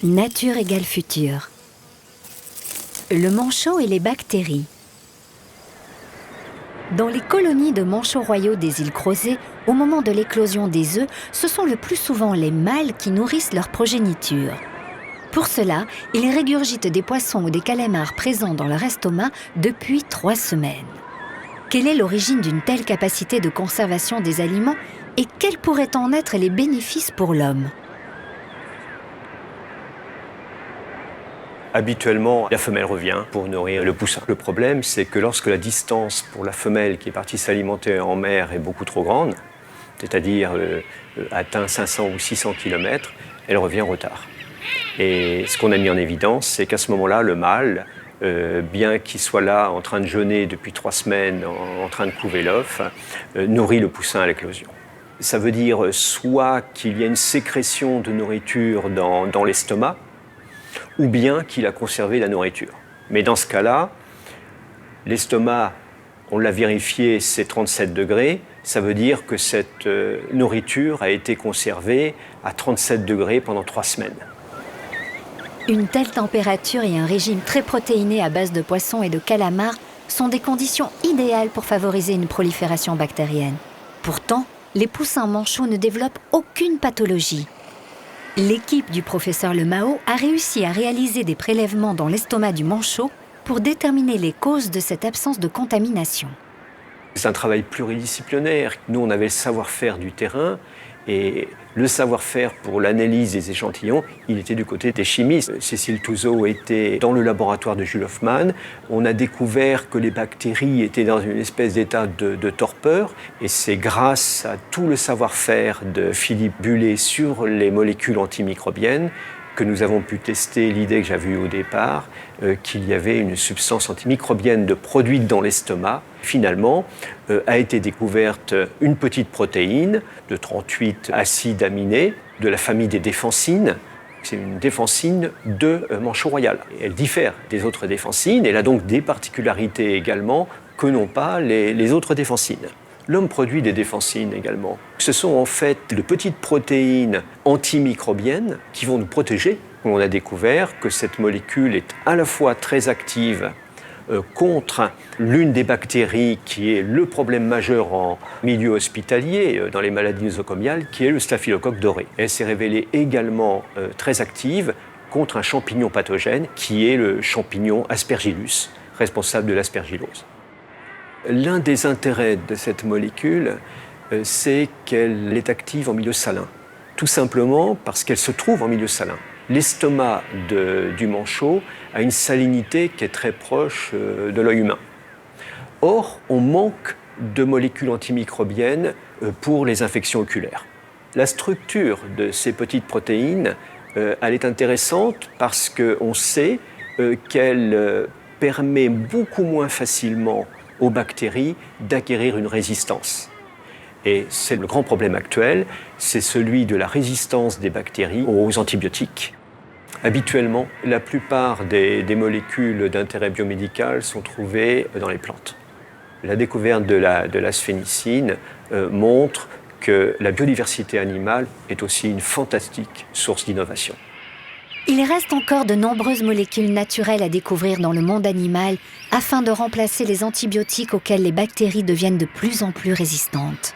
Nature égale futur. Le manchot et les bactéries. Dans les colonies de manchots royaux des îles Crozet, au moment de l'éclosion des œufs, ce sont le plus souvent les mâles qui nourrissent leur progéniture. Pour cela, ils régurgitent des poissons ou des calamars présents dans leur estomac depuis 3 semaines. Quelle est l'origine d'une telle capacité de conservation des aliments et quels pourraient en être les bénéfices pour l'homme ? Habituellement, la femelle revient pour nourrir le poussin. Le problème, c'est que lorsque la distance pour la femelle qui est partie s'alimenter en mer est beaucoup trop grande, c'est-à-dire atteint 500 ou 600 km, elle revient en retard. Et ce qu'on a mis en évidence, c'est qu'à ce moment-là, le mâle, bien qu'il soit là en train de jeûner depuis 3 semaines, en train de couver l'œuf, nourrit le poussin à l'éclosion. Ça veut dire soit qu'il y a une sécrétion de nourriture dans l'estomac, ou bien qu'il a conservé la nourriture. Mais dans ce cas-là, l'estomac, on l'a vérifié, c'est 37 degrés. Ça veut dire que cette nourriture a été conservée à 37 degrés pendant 3 semaines. Une telle température et un régime très protéiné à base de poissons et de calamars sont des conditions idéales pour favoriser une prolifération bactérienne. Pourtant, les poussins manchots ne développent aucune pathologie. L'équipe du professeur Lemao a réussi à réaliser des prélèvements dans l'estomac du manchot pour déterminer les causes de cette absence de contamination. C'est un travail pluridisciplinaire. Nous, on avait le savoir-faire du terrain et le savoir-faire pour l'analyse des échantillons, il était du côté des chimistes. Cécile Touzeau était dans le laboratoire de Jules Hoffmann. On a découvert que les bactéries étaient dans une espèce d'état de torpeur et c'est grâce à tout le savoir-faire de Philippe Bullet sur les molécules antimicrobiennes que nous avons pu tester l'idée que j'avais eue au départ, qu'il y avait une substance antimicrobienne produite dans l'estomac. Finalement, a été découverte une petite protéine de 38 acides aminés de la famille des défensines. C'est une défensine de manchot royal. Et elle diffère des autres défensines. Elle a donc des particularités également que n'ont pas les autres défensines. L'homme produit des défensines également. Ce sont en fait de petites protéines antimicrobiennes qui vont nous protéger. On a découvert que cette molécule est à la fois très active contre l'une des bactéries qui est le problème majeur en milieu hospitalier, dans les maladies nosocomiales, qui est le staphylocoque doré. Elle s'est révélée également très active contre un champignon pathogène qui est le champignon Aspergillus, responsable de l'aspergillose. L'un des intérêts de cette molécule, c'est qu'elle est active en milieu salin. Tout simplement parce qu'elle se trouve en milieu salin. L'estomac du manchot a une salinité qui est très proche de l'œil humain. Or, on manque de molécules antimicrobiennes pour les infections oculaires. La structure de ces petites protéines, elle est intéressante parce qu'on sait qu'elle permet beaucoup moins facilement aux bactéries d'acquérir une résistance. Et c'est le grand problème actuel, c'est celui de la résistance des bactéries aux antibiotiques. Habituellement, la plupart des molécules d'intérêt biomédical sont trouvées dans les plantes. La découverte de la sphénicine montre que la biodiversité animale est aussi une fantastique source d'innovation. Il reste encore de nombreuses molécules naturelles à découvrir dans le monde animal afin de remplacer les antibiotiques auxquels les bactéries deviennent de plus en plus résistantes.